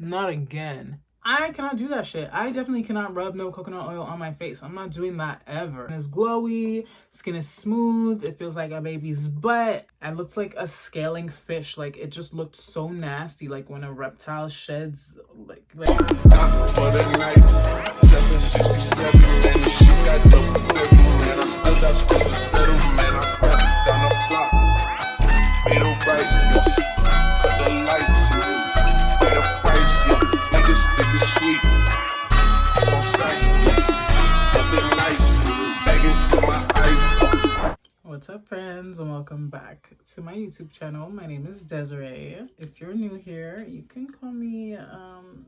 Not again. I cannot do that shit. I definitely cannot rub no coconut oil on my face. I'm not doing that ever. It's glowy, skin is smooth, it feels like a baby's butt. It looks like a scaling fish. Like, it just looked so nasty, like when a reptile sheds, like for the night, 767, man, the shit got double bedroom, man. I still got scores to settle, man. I got down the block, made a right, cut the lights, made a price, niggas think it's sweet, it's on sight, nothing nice, baggins in my ice. What's up, friends, and welcome back to my YouTube channel. My name is Desiree. If you're new here, you can call me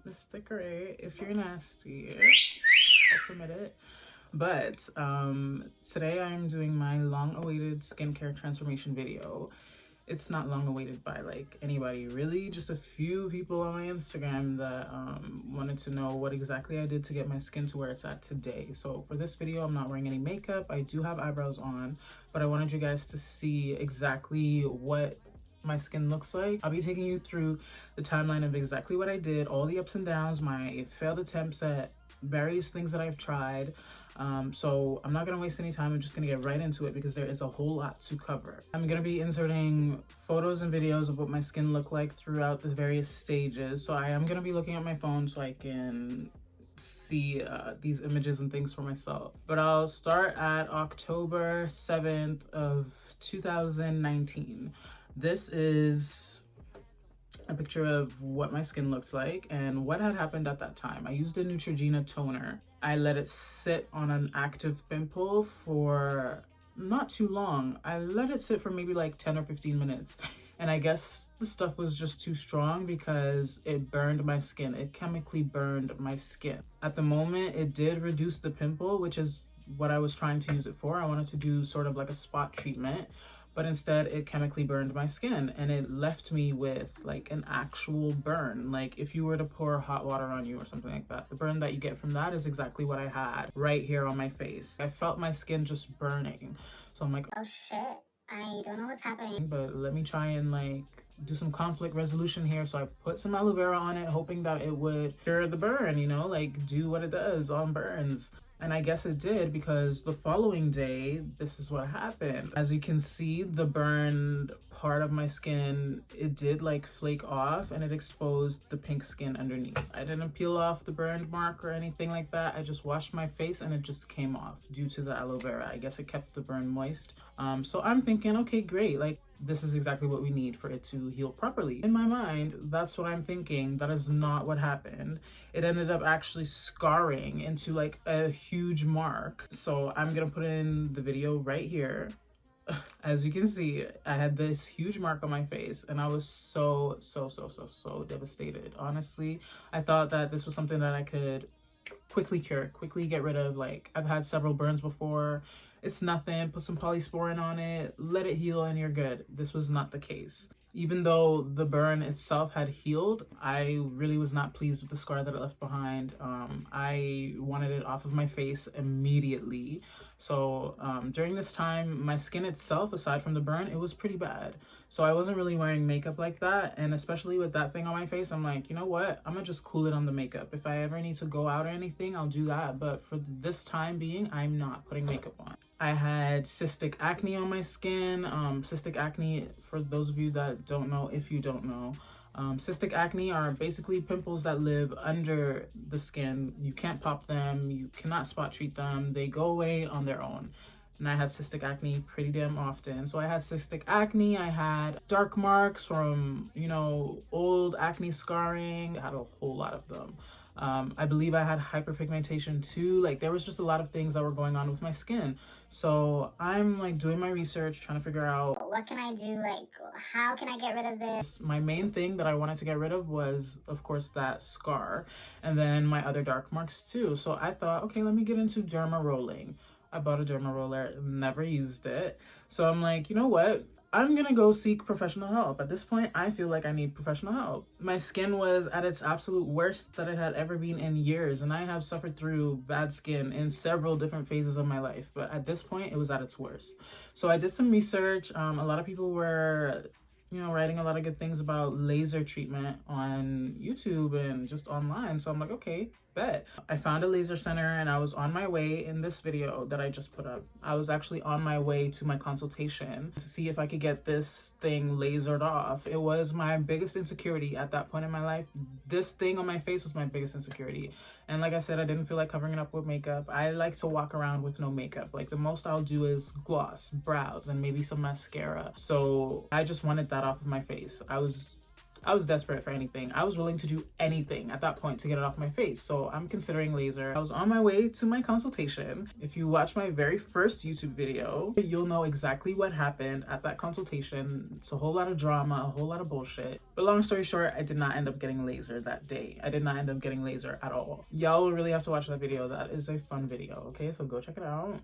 Miss Thickeray if you're nasty. I'll permit it. But today I'm doing my long-awaited skincare transformation video. It's not long-awaited by like anybody, really, just a few people on my Instagram that wanted to know what exactly I did to get my skin to where it's at today. So for this video, I'm not wearing any makeup. I do have eyebrows on, but I wanted you guys to see exactly what my skin looks like. I'll be taking you through the timeline of exactly what I did, all the ups and downs, my failed attempts at various things that I've tried. So I'm not gonna waste any time. I'm just gonna get right into it because there is a whole lot to cover. I'm gonna be inserting photos and videos of what my skin looked like throughout the various stages. So I am gonna be looking at my phone so I can see these images and things for myself. But I'll start at October 7th of 2019. This is a picture of what my skin looks like and what had happened at that time. I used a Neutrogena toner. I let it sit on an active pimple for not too long. I let it sit for maybe like 10 or 15 minutes. And I guess the stuff was just too strong because it burned my skin. It chemically burned my skin. At the moment, it did reduce the pimple, which is what I was trying to use it for. I wanted to do sort of like a spot treatment, but instead it chemically burned my skin and it left me with like an actual burn. Like if you were to pour hot water on you or something like that, the burn that you get from that is exactly what I had right here on my face. I felt my skin just burning. So I'm like, oh shit, I don't know what's happening. But let me try and like do some conflict resolution here. So I put some aloe vera on it, hoping that it would cure the burn, you know, like do what it does on burns. And I guess it did, because the following day, this is what happened. As you can see, the burned part of my skin, it did like flake off and it exposed the pink skin underneath. I didn't peel off the burned mark or anything like that. I just washed my face and it just came off due to the aloe vera. I guess it kept the burn moist. So I'm thinking, okay, great. Like, this is exactly what we need for it to heal properly. In my mind, that's what I'm thinking. That is not what happened. It ended up actually scarring into like a huge mark. So I'm gonna put in the video right here. As you can see, I had this huge mark on my face and I was so devastated. Honestly, I thought that this was something that I could quickly cure, quickly get rid of. Like, I've had several burns before. It's nothing, put some polysporin on it, let it heal and you're good. This was not the case. Even though the burn itself had healed, I really was not pleased with the scar that it left behind. I wanted it off of my face immediately. So during this time, my skin itself, aside from the burn, it was pretty bad. So I wasn't really wearing makeup like that. And especially with that thing on my face, I'm like, you know what? I'm gonna just cool it on the makeup. If I ever need to go out or anything, I'll do that. But for this time being, I'm not putting makeup on. I had cystic acne on my skin. Cystic acne, for those of you that don't know, if you don't know, cystic acne are basically pimples that live under the skin. You can't pop them, you cannot spot treat them, they go away on their own. And I had cystic acne pretty damn often. So I had cystic acne, I had dark marks from, you know, old acne scarring. I had a whole lot of them. I believe I had hyperpigmentation too. Like, there was just a lot of things that were going on with my skin. So I'm like doing my research, trying to figure out, what can I do? Like, how can I get rid of this? My main thing that I wanted to get rid of was, of course, that scar, and then my other dark marks too. So I thought, okay, let me get into derma rolling. I bought a derma roller, never used it. So I'm like, you know what? I'm gonna go seek professional help. At this point, I feel like I need professional help. My skin was at its absolute worst that it had ever been in years, and I have suffered through bad skin in several different phases of my life, but at this point, it was at its worst. So I did some research. A lot of people were, you know, writing a lot of good things about laser treatment on YouTube and just online. So I'm like, okay, bet. I found a laser center and I was on my way in this video that I just put up. I was actually on my way to my consultation to see if I could get this thing lasered off. It was my biggest insecurity at that point in my life. This thing on my face was my biggest insecurity. And like I said, I didn't feel like covering it up with makeup. I like to walk around with no makeup. Like the most I'll do is gloss, brows, and maybe some mascara. So I just wanted that off of my face. I was desperate for anything. I was willing to do anything at that point to get it off my face. So I'm considering laser. I was on my way to my consultation. If you watch my very first YouTube video, you'll know exactly what happened at that consultation. It's a whole lot of drama, a whole lot of bullshit. But long story short, I did not end up getting laser that day. I did not end up getting laser at all. Y'all will really have to watch that video. That is a fun video, okay? So go check it out.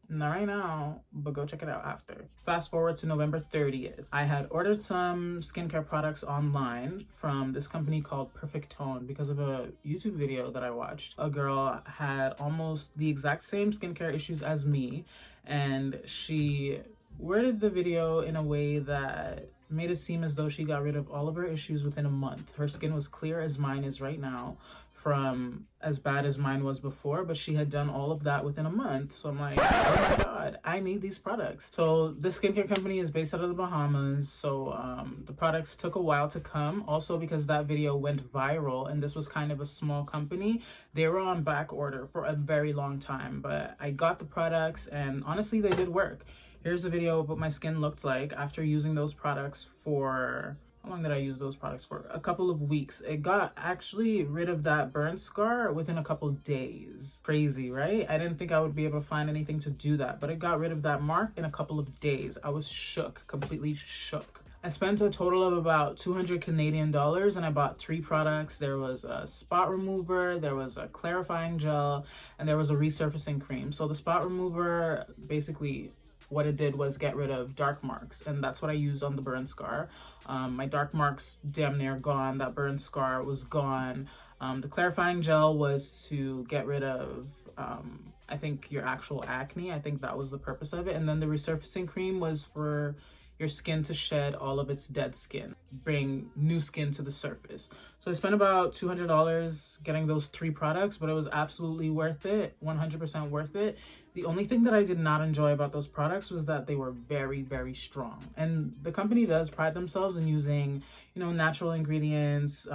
Not right now, but go check it out after. Fast forward to November 30th. I had ordered some skincare products online from this company called Perfec-Tone because of a YouTube video that I watched. A girl had almost the exact same skincare issues as me, and she worded the video in a way that made it seem as though she got rid of all of her issues within a month. Her skin was clear as mine is right now, from as bad as mine was before, but she had done all of that within a month. So I'm like, oh my god, I need these products. So this skincare company is based out of the Bahamas, so the products took a while to come. Also because that video went viral and this was kind of a small company, they were on back order for a very long time, but I got the products and honestly they did work. Here's the video of what my skin looked like after using those products for, how long did I use those products for? A couple of weeks. It got actually rid of that burn scar within a couple days. Crazy, right? I didn't think I would be able to find anything to do that, but it got rid of that mark in a couple of days. I was shook, completely shook. I spent a total of about 200 Canadian dollars and I bought 3 products. There was a spot remover, there was a clarifying gel, and there was a resurfacing cream. So the spot remover, basically what it did was get rid of dark marks, and that's what I used on the burn scar. My dark marks damn near gone. That burn scar was gone. The clarifying gel was to get rid of I think your actual acne. I think that was the purpose of it. And then the resurfacing cream was for your skin to shed all of its dead skin, bring new skin to the surface. So I spent about $200 getting those 3 products, but it was absolutely worth it, 100% worth it. The only thing that I did not enjoy about those products was that they were very, very strong. And the company does pride themselves in using, you know, natural ingredients,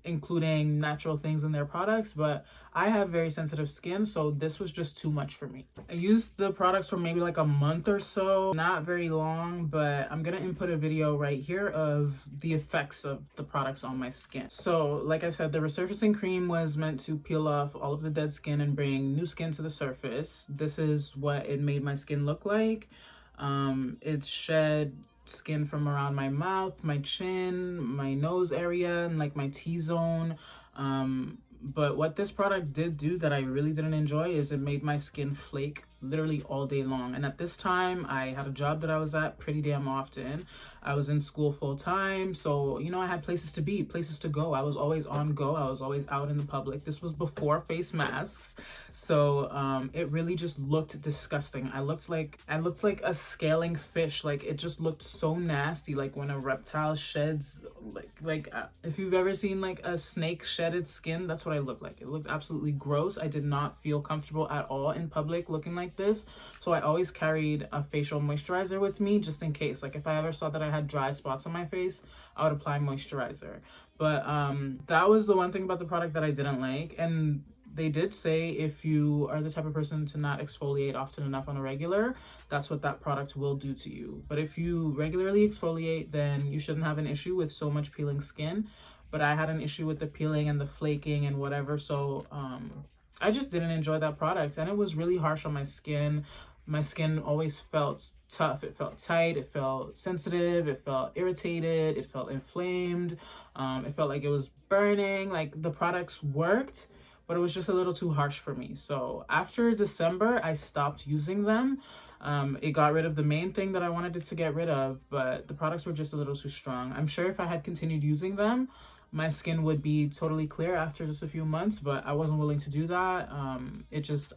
including natural things in their products, but I have very sensitive skin, so this was just too much for me. I used the products for maybe like a month or so, not very long, but I'm gonna input a video right here of the effects of the products on my skin. So like I said, the resurfacing cream was meant to peel off all of the dead skin and bring new skin to the surface. This is what it made my skin look like. It shed skin from around my mouth, my chin, my nose area, and like my T-zone. But what this product did do that I really didn't enjoy is it made my skin flake literally all day long. And at this time, I had a job that I was at pretty damn often. I was in school full time, so you know, I had places to be, places to go. I was always on go. I was always out in the public. This was before face masks, so it really just looked disgusting. I looked like a scaling fish. Like it just looked so nasty. Like when a reptile sheds, like if you've ever seen like a snake shed its skin, that's what I looked like. It looked absolutely gross. I did not feel comfortable at all in public looking like this, so I always carried a facial moisturizer with me just in case. Like if I ever saw that I had dry spots on my face, I would apply moisturizer. But that was the one thing about the product that I didn't like. And they did say if you are the type of person to not exfoliate often enough on a regular, that's what that product will do to you. But if you regularly exfoliate, then you shouldn't have an issue with so much peeling skin. But I had an issue with the peeling and the flaking and whatever, so I just didn't enjoy that product, and it was really harsh on my skin. My skin always felt tough. It felt tight, it felt sensitive, it felt irritated, it felt inflamed, it felt like it was burning. Like the products worked, but it was just a little too harsh for me. So after December, I stopped using them. It got rid of the main thing that I wanted it to get rid of, but the products were just a little too strong. I'm sure if I had continued using them, my skin would be totally clear after just a few months, but I wasn't willing to do that.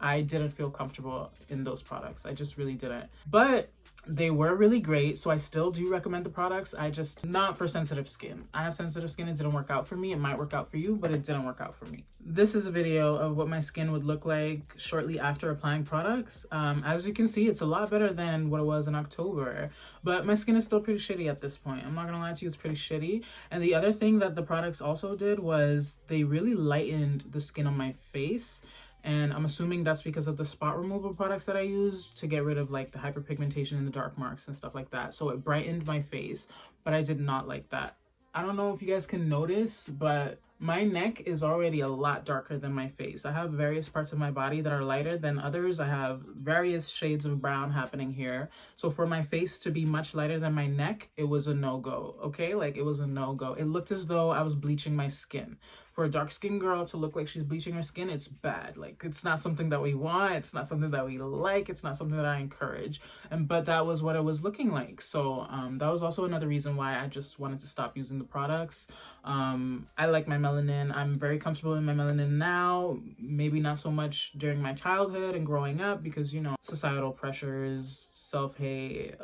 I didn't feel comfortable in those products. I just really didn't. But They were really great, so I still do recommend the products. I just, not for sensitive skin. I have sensitive skin, it didn't work out for me. It might work out for you, but it didn't work out for me. This is a video of what my skin would look like shortly after applying products. As you can see, it's a lot better than what it was in October, but my skin is still pretty shitty at this point. I'm not gonna lie to you, it's pretty shitty. And the other thing that the products also did was they really lightened the skin on my face. And I'm assuming that's because of the spot removal products that I used to get rid of like the hyperpigmentation and the dark marks and stuff like that. So it brightened my face, but I did not like that. I don't know if you guys can notice, but my neck is already a lot darker than my face. I have various parts of my body that are lighter than others. I have various shades of brown happening here. So for my face to be much lighter than my neck, it was a no-go, okay? Like, it was a no-go. It looked as though I was bleaching my skin. For a dark-skinned girl to look like she's bleaching her skin, it's bad. Like, it's not something that we want. It's not something that we like. It's not something that I encourage. But that was what it was looking like. So that was also another reason why I just wanted to stop using the products. I like my melanin. I'm very comfortable in my melanin now. Maybe not so much during my childhood and growing up because, you know, societal pressures, self-hate,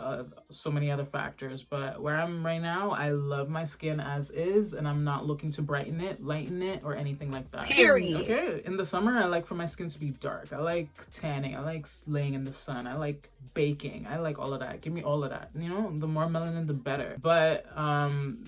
so many other factors. But where I'm right now, I love my skin as is, and I'm not looking to brighten it, lighten it, or anything like that. Period. Okay, in the summer, I like for my skin to be dark. I like tanning. I like laying in the sun. I like baking. I like all of that. Give me all of that. You know, the more melanin, the better. But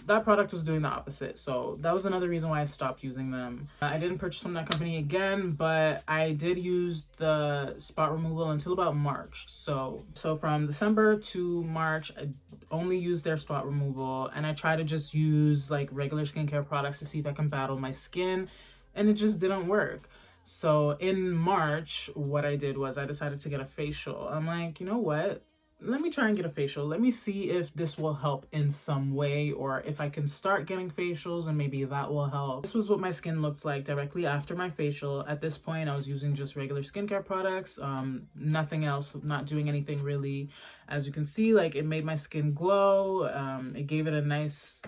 that product was doing the opposite. So that was another reason why I stopped using them. I didn't purchase from that company again, but I did use the spot removal until about March. So from December to March, I only used their spot removal, and I try to just use like regular skincare products to see if I can battle my skin, and it just didn't work. So in March, what I did was I decided to get a facial. I'm like, you know what? Let me try and get a facial. Let me see if this will help in some way, or if I can start getting facials and maybe that will help. This was what my skin looked like directly after my facial. At this point, I was using just regular skincare products, nothing else, not doing anything really. As you can see, like, it made my skin glow. It gave it a nice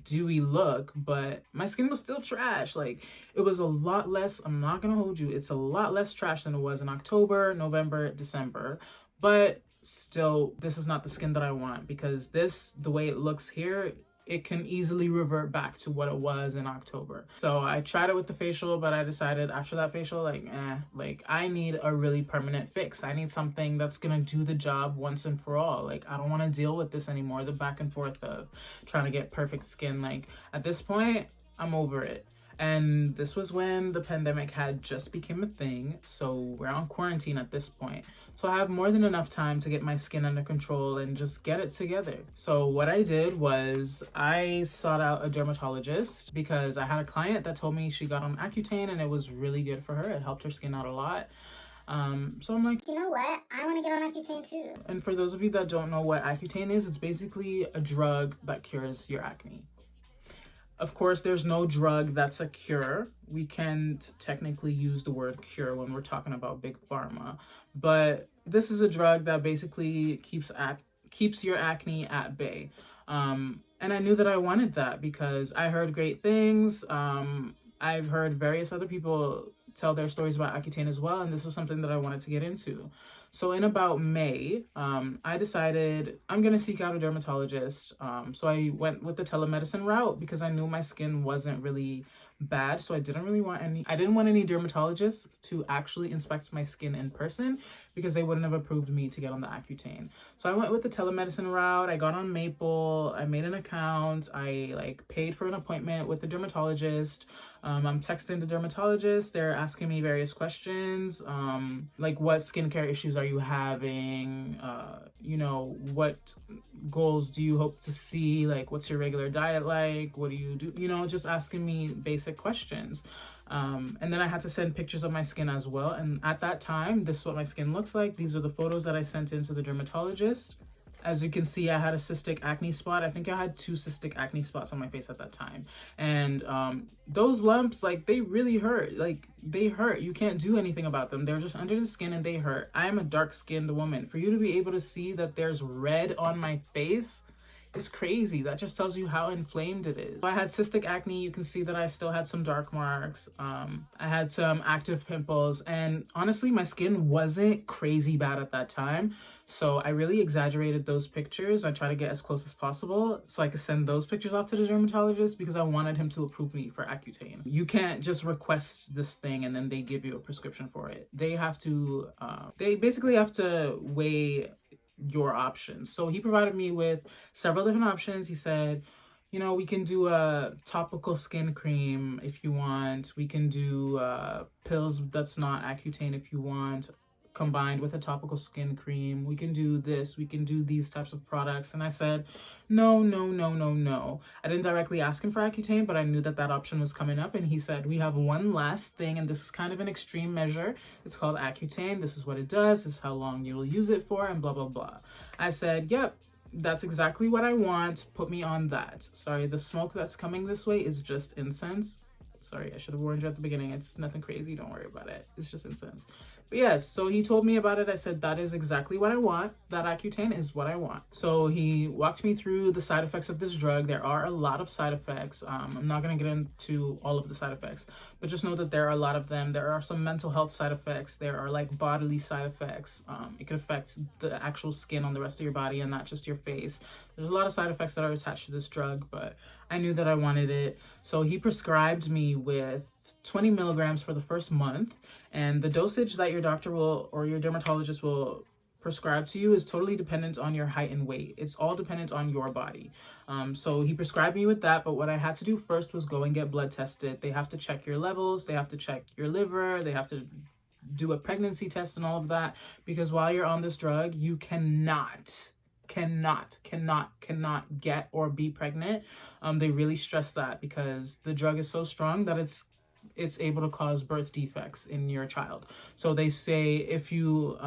dewy look, but my skin was still trash. Like, it was a lot less, I'm not gonna hold you, it's a lot less trash than it was in October, November, December, but still, this is not the skin that I want, because this, the way it looks here, it can easily revert back to what it was in October. So I tried it with the facial, but I decided after that facial, like I need a really permanent fix. I need something that's gonna do the job once and for all. Like, I don't want to deal with this anymore, the back and forth of trying to get perfect skin. Like, at this point, I'm over it. And this was when the pandemic had just become a thing. So we're on quarantine at this point. So I have more than enough time to get my skin under control and just get it together. So what I did was I sought out a dermatologist because I had a client that told me she got on Accutane and it was really good for her. It helped her skin out a lot. So I'm like, you know what? I want to get on Accutane too. And for those of you that don't know what Accutane is, it's basically a drug that cures your acne. Of course, there's no drug that's a cure. We can't technically use the word cure when we're talking about big pharma, but this is a drug that basically keeps your acne at bay. And I knew that I wanted that because I heard great things. I've heard various other people tell their stories about Accutane as well, and this was something that I wanted to get into. So in about May, I decided I'm going to seek out a dermatologist. So I went with the telemedicine route because I knew my skin wasn't really bad. So I didn't want any dermatologists to actually inspect my skin in person because they wouldn't have approved me to get on the Accutane. So I went with the telemedicine route. I got on Maple. I made an account. I paid for an appointment with the dermatologist. I'm texting the dermatologist. They're asking me various questions, like what skincare issues are you having? You know, what goals do you hope to see? Like, what's your regular diet like? What do you do? You know, just asking me basic questions. And then I had to send pictures of my skin as well. And at that time, this is what my skin looks like. These are the photos that I sent in to the dermatologist. As you can see, I had a cystic acne spot. I think I had 2 cystic acne spots on my face at that time. And those lumps, like, they really hurt. Like, they hurt. You can't do anything about them. They're just under the skin and they hurt. I am a dark-skinned woman. For you to be able to see that there's red on my face It's crazy. That just tells you how inflamed it is. I had cystic acne. You can see that I still had some dark marks. I had some active pimples, and honestly, my skin wasn't crazy bad at that time. So I really exaggerated those pictures. I try to get as close as possible so I could send those pictures off to the dermatologist because I wanted him to approve me for Accutane. You can't just request this thing and then they give you a prescription for it. They have to, they basically have to weigh your options. So he provided me with several different options. He said, you know, we can do a topical skin cream if you want. We can do pills that's not Accutane if you want, combined with a topical skin cream. We can do this. We can do these types of products. And I said, no. I didn't directly ask him for Accutane, but I knew that that option was coming up. And he said, we have one last thing, and this is kind of an extreme measure. It's called Accutane. This is what it does. This is how long you'll use it for, and blah, blah, blah. I said, yep. That's exactly what I want. Put me on that. Sorry, the smoke that's coming this way is just incense. Sorry, I should have warned you at the beginning. It's nothing crazy. Don't worry about it. It's just incense. But yes, so he told me about it. I said, that is exactly what I want. That Accutane is what I want. So he walked me through the side effects of this drug. There are a lot of side effects. I'm not going to get into all of the side effects, but just know that there are a lot of them. There are some mental health side effects. There are like bodily side effects. It can affect the actual skin on the rest of your body and not just your face. There's a lot of side effects that are attached to this drug, but I knew that I wanted it. So he prescribed me with 20 milligrams for the first month, and the dosage that your doctor will or your dermatologist will prescribe to you is totally dependent on your height and weight. It's all dependent on your body. So he prescribed me with that, but what I had to do first was go and get blood tested. They have to check your levels, they have to check your liver, they have to do a pregnancy test and all of that, because while you're on this drug, you cannot get or be pregnant. They really stress that because the drug is so strong that it's able to cause birth defects in your child. So they say if you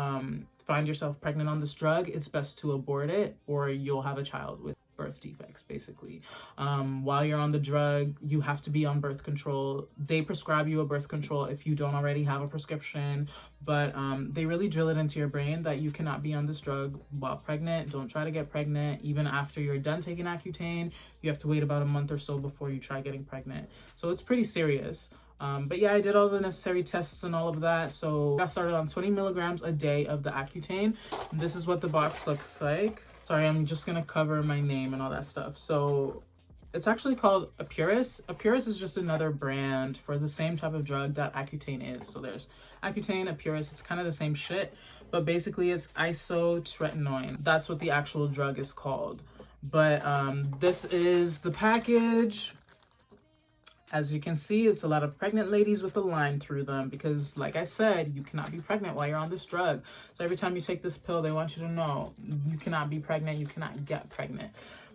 find yourself pregnant on this drug, it's best to abort it or you'll have a child with birth defects, basically. While you're on the drug, you have to be on birth control. They prescribe you a birth control if you don't already have a prescription, but they really drill it into your brain that you cannot be on this drug while pregnant. Don't try to get pregnant. Even after you're done taking Accutane, you have to wait about a month or so before you try getting pregnant. So it's pretty serious. But yeah, I did all the necessary tests and all of that. So I got started on 20 milligrams a day of the Accutane. This is what the box looks like. Sorry, I'm just going to cover my name and all that stuff. So it's actually called EPURIS. EPURIS is just another brand for the same type of drug that Accutane is. So there's Accutane, EPURIS, it's kind of the same shit. But basically it's isotretinoin. That's what the actual drug is called. But this is the package. As you can see, it's a lot of pregnant ladies with a line through them because, like I said, you cannot be pregnant while you're on this drug. So every time you take this pill, they want you to know you cannot be pregnant, you cannot get pregnant.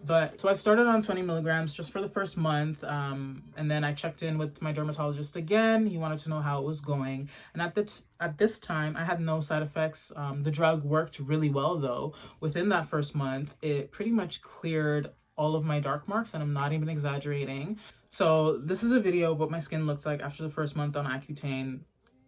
But so I started on 20 milligrams just for the first month, and then I checked in with my dermatologist again. He wanted to know how it was going, and at this time I had no side effects. The drug worked really well though. Within that first month, it pretty much cleared all of my dark marks, and I'm not even exaggerating. So this is a video of what my skin looks like after the first month on Accutane.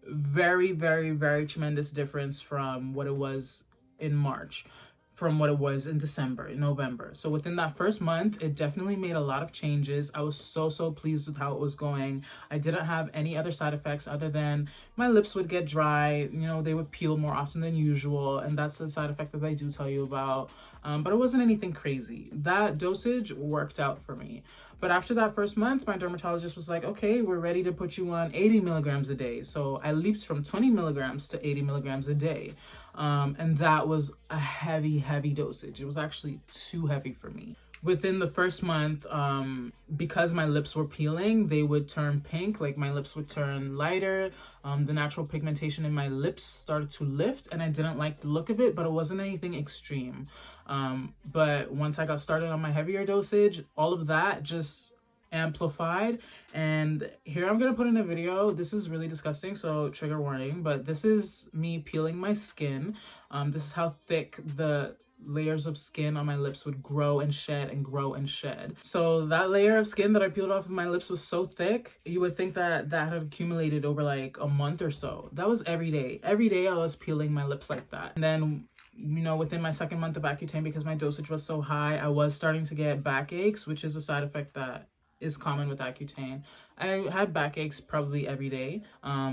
Very, very, very tremendous difference from what it was in March, from what it was in December, in November. So within that first month, it definitely made a lot of changes. I was so pleased with how it was going. I didn't have any other side effects other than my lips would get dry. You know, they would peel more often than usual. And that's the side effect that I do tell you about. But it wasn't anything crazy. That dosage worked out for me. But after that first month, my dermatologist was like, okay, we're ready to put you on 80 milligrams a day. So I leaped from 20 milligrams to 80 milligrams a day. And that was a heavy dosage. It was actually too heavy for me. Within the first month, because my lips were peeling, they would turn pink, like my lips would turn lighter. The natural pigmentation in my lips started to lift, and I didn't like the look of it, but it wasn't anything extreme. But once I got started on my heavier dosage, all of that just amplified. And here I'm gonna put in a video. This is really disgusting, so trigger warning, but this is me peeling my skin. This is how thick the layers of skin on my lips would grow and shed and grow and shed. So that layer of skin that I peeled off of my lips was so thick, you would think that that had accumulated over like a month or so. That was every day. Every day I was peeling my lips like that. And then you know, within my second month of Accutane, because my dosage was so high, I was starting to get backaches, which is a side effect that is common with Accutane. I had backaches probably every day.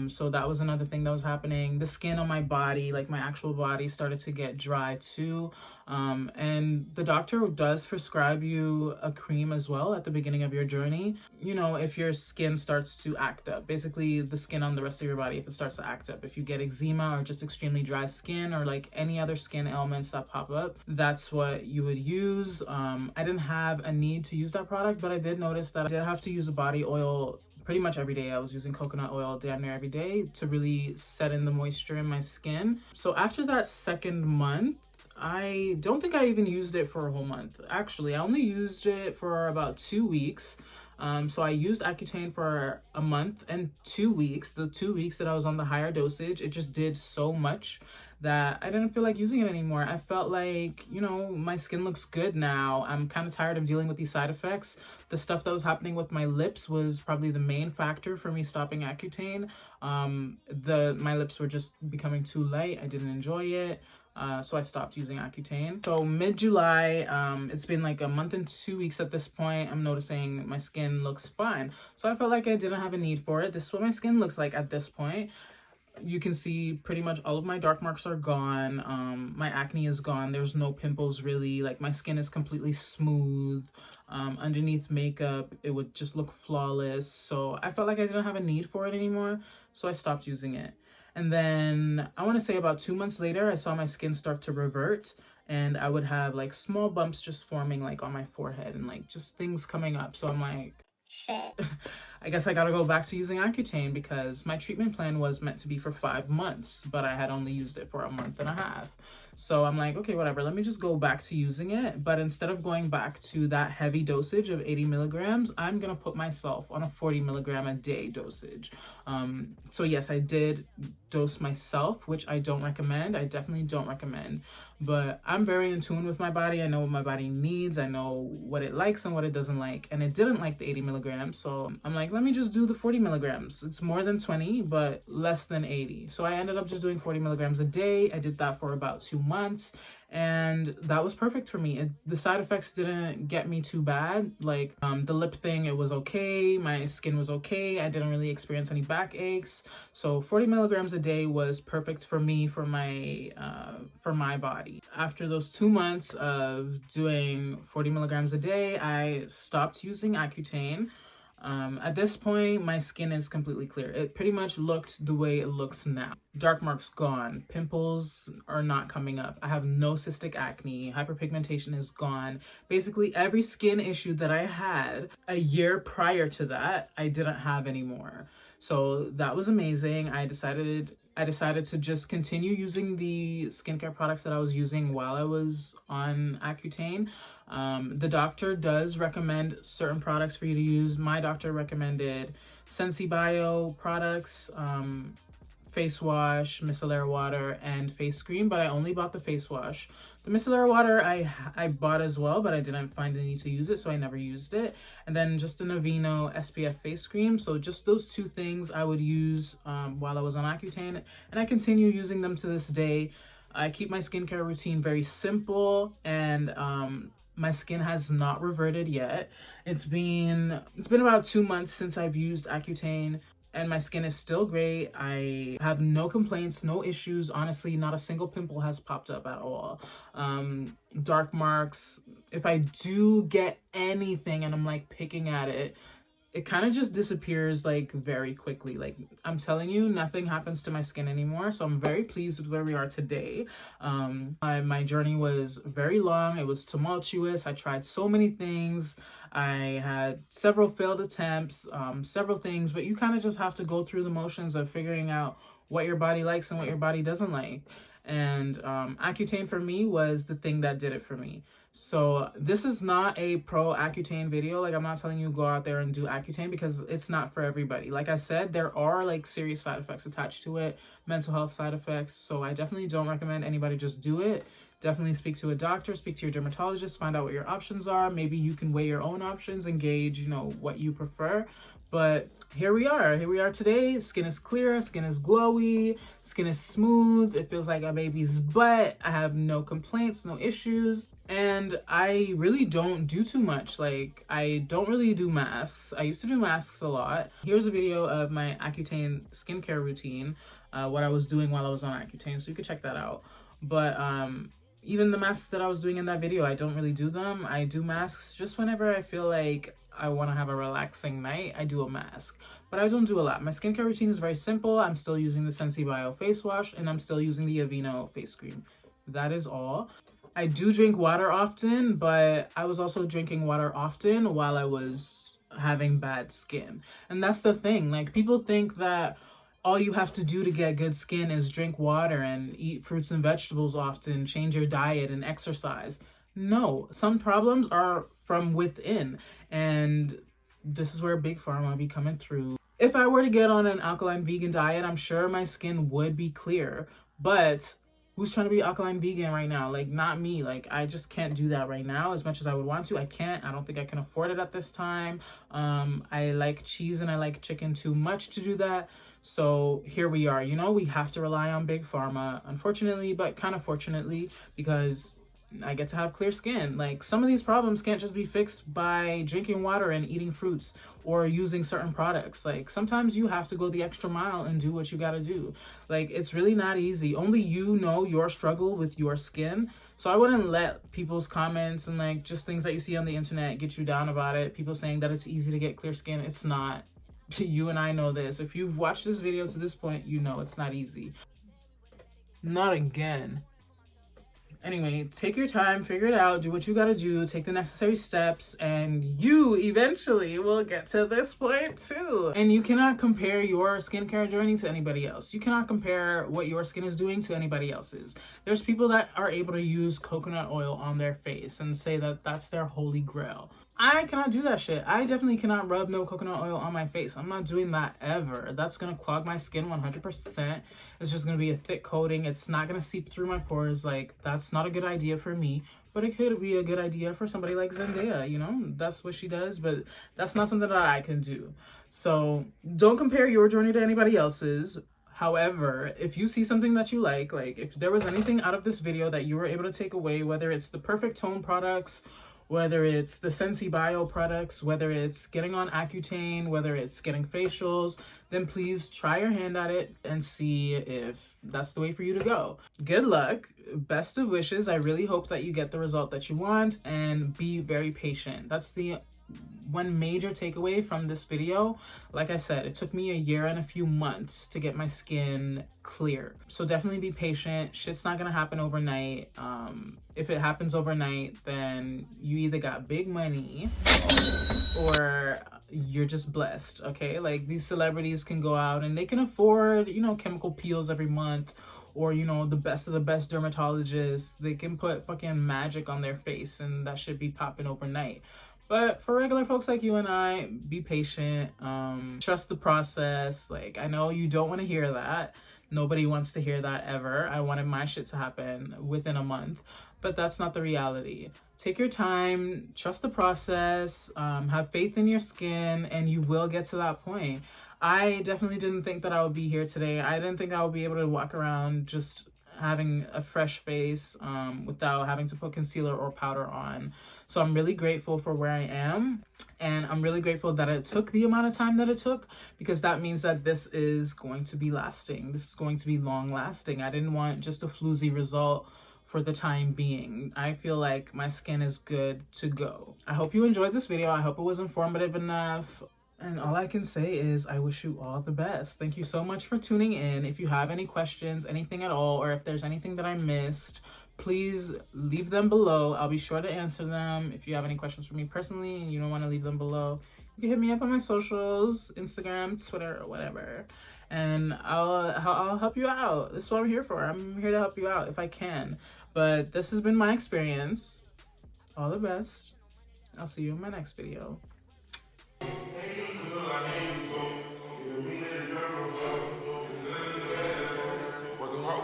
So that was another thing that was happening. The skin on my body, like my actual body, started to get dry too. And the doctor does prescribe you a cream as well at the beginning of your journey. You know, if your skin starts to act up, basically the skin on the rest of your body, if it starts to act up, if you get eczema or just extremely dry skin or like any other skin ailments that pop up, that's what you would use. I didn't have a need to use that product, but I did notice that I did have to use a body oil pretty much every day. I was using coconut oil damn near every day to really set in the moisture in my skin. So after that second month, I don't think I even used it for a whole month. Actually, I only used it for about 2 weeks. So I used Accutane for a month and 2 weeks. The 2 weeks that I was on the higher dosage, it just did so much that I didn't feel like using it anymore. I felt like, you know, my skin looks good now. I'm kind of tired of dealing with these side effects. The stuff that was happening with my lips was probably the main factor for me stopping Accutane. My lips were just becoming too light. I didn't enjoy it. So I stopped using Accutane. So mid-July, it's been like a month and 2 weeks at this point. I'm noticing my skin looks fine. So I felt like I didn't have a need for it. This is what my skin looks like at this point. You can see pretty much all of my dark marks are gone. My acne is gone. There's no pimples really. Like my skin is completely smooth. Underneath makeup, it would just look flawless. So I felt like I didn't have a need for it anymore. So I stopped using it. And then I want to say about 2 months later, I saw my skin start to revert, and I would have like small bumps just forming like on my forehead and like just things coming up. So I'm like, Shit. I guess I gotta go back to using Accutane, because my treatment plan was meant to be for 5 months, but I had only used it for a month and a half. So I'm like, okay, whatever, let me just go back to using it. But instead of going back to that heavy dosage of 80 milligrams, I'm gonna put myself on a 40 milligram a day dosage. So yes, I did dose myself, which I don't recommend. I definitely don't recommend. But I'm very in tune with my body. I know what my body needs. I know what it likes and what it doesn't like. And it didn't like the 80 milligrams. So I'm like, let me just do the 40 milligrams. It's more than 20, but less than 80. So I ended up just doing 40 milligrams a day. I did that for about 2 months. And that was perfect for me. The side effects didn't get me too bad. Like the lip thing, it was okay. My skin was okay. I didn't really experience any backaches. So 40 milligrams a day was perfect for me, for my body. After those 2 months of doing 40 milligrams a day, I stopped using Accutane. At this point, my skin is completely clear. It pretty much looked the way it looks now. Dark marks gone. Pimples are not coming up. I have no cystic acne. Hyperpigmentation is gone. Basically, every skin issue that I had a year prior to that, I didn't have anymore. So that was amazing. I decided to just continue using the skincare products that I was using while I was on Accutane. The doctor does recommend certain products for you to use. My doctor recommended Sensibio products, face wash, micellar water, and face cream, but I only bought the face wash. The micellar water I bought as well, but I didn't find the need to use it, so I never used it. And then just an Aveeno SPF face cream. So just those 2 things I would use while I was on Accutane, and I continue using them to this day. I keep my skincare routine very simple, and my skin has not reverted yet. It's been about 2 months since I've used Accutane, and my skin is still great. I have no complaints, no issues. Honestly, not a single pimple has popped up at all. Dark marks, if I do get anything and I'm like picking at it, it kind of just disappears like very quickly. Like I'm telling you, nothing happens to my skin anymore. So I'm very pleased with where we are today. My journey was very long. It was tumultuous. I tried so many things. I had several failed attempts, several things, but you kind of just have to go through the motions of figuring out what your body likes and what your body doesn't like. And Accutane for me was the thing that did it for me. So this is not a pro Accutane video. Like I'm not telling you go out there and do Accutane, because it's not for everybody. Like I said, there are like serious side effects attached to it, mental health side effects. So I definitely don't recommend anybody just do it. definitely speak to a doctor, speak to your dermatologist, find out what your options are. Maybe you can weigh your own options and gauge, you know, what you prefer. But here we are today. Skin is clear, skin is glowy, skin is smooth. It feels like a baby's butt. I have no complaints, no issues. And I really don't do too much. Like, I don't really do masks. I used to do masks a lot. Here's a video of my Accutane skincare routine, what I was doing while I was on Accutane, so you could check that out. But even the masks that I was doing in that video, I don't really do them. I do masks just whenever I feel like I want to have a relaxing night. I do a mask, but I don't do a lot. My skincare routine is very simple. I'm still using the Sensibio face wash, and I'm still using the Aveeno face cream. That is all. I do drink water often, but I was also drinking water often while I was having bad skin. And that's the thing. Like, people think that all you have to do to get good skin is drink water and eat fruits and vegetables often, change your diet and exercise. No, some problems are from within, and this is where Big Pharma be coming through. If I were to get on an alkaline vegan diet, I'm sure my skin would be clear, but who's trying to be alkaline vegan right now? Like, not me. Like, I just can't do that right now as much as I would want to. I can't. I don't think I can afford it at this time. I like cheese and I like chicken too much to do that. So here we are. You know, we have to rely on Big Pharma, unfortunately, but kind of fortunately, because I get to have clear skin. Like, some of these problems can't just be fixed by drinking water and eating fruits or using certain products. Like, sometimes you have to go the extra mile and do what you gotta do. Like, it's really not easy. Only you know your struggle with your skin. So I wouldn't let people's comments and like just things that you see on the internet get you down about it. People saying that it's easy to get clear skin. It's not. You and I know this. If you've watched this video to this point, you know it's not easy. Not again. Anyway, take your time, figure it out, do what you gotta do, take the necessary steps, and you eventually will get to this point too. And you cannot compare your skincare journey to anybody else. You cannot compare what your skin is doing to anybody else's. There's people that are able to use coconut oil on their face and say that that's their holy grail. I cannot do that shit. I definitely cannot rub no coconut oil on my face. I'm not doing that ever. That's gonna clog my skin 100%. It's just gonna be a thick coating. It's not gonna seep through my pores. Like, that's not a good idea for me, but it could be a good idea for somebody like Zendaya, you know? That's what she does, but that's not something that I can do. So don't compare your journey to anybody else's. However, if you see something that you like if there was anything out of this video that you were able to take away, whether it's the Perfec-Tone products, whether it's the Sensibio products, whether it's getting on Accutane, whether it's getting facials, then please try your hand at it and see if that's the way for you to go. Good luck. Best of wishes. I really hope that you get the result that you want, and be very patient. That's the one major takeaway from this video. Like I said, it took me a year and a few months to get my skin clear. So definitely be patient. Shit's not gonna happen overnight. If it happens overnight, then you either got big money or you're just blessed, okay? Like, these celebrities can go out and they can afford, you know, chemical peels every month, or, you know, the best of the best dermatologists. They can put fucking magic on their face and that should be popping overnight. But for regular folks like you and I, be patient, trust the process. Like, I know you don't want to hear that. Nobody wants to hear that ever. I wanted my shit to happen within a month, but that's not the reality. Take your time, trust the process, have faith in your skin, and you will get to that point. I definitely didn't think that I would be here today. I didn't think I would be able to walk around just having a fresh face without having to put concealer or powder on. So I'm really grateful for where I am, and I'm really grateful that it took the amount of time that it took, because that means that this is going to be lasting. This is going to be long lasting. I didn't want just a floozy result for the time being. I feel like my skin is good to go. I hope you enjoyed this video. I hope it was informative enough. And all I can say is I wish you all the best. Thank you so much for tuning in. If you have any questions, anything at all, or if there's anything that I missed, please leave them below. I'll be sure to answer them. If you have any questions for me personally and you don't want to leave them below, you can hit me up on my socials, Instagram, Twitter, or whatever. And I'll help you out. This is what I'm here for. I'm here to help you out if I can. But this has been my experience. All the best. I'll see you in my next video. We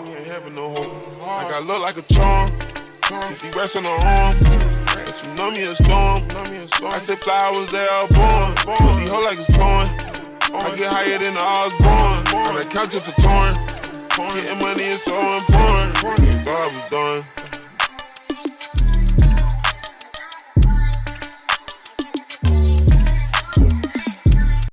ain't having no hope. Like I look like a charm. 50 rest on the arm. A tsunami, a storm. I stay fly, I was there all born. Put these hoe like it's pouring. I get higher than the Osborne. On that couch if it's torn. Getting money is so important. Thought I was done.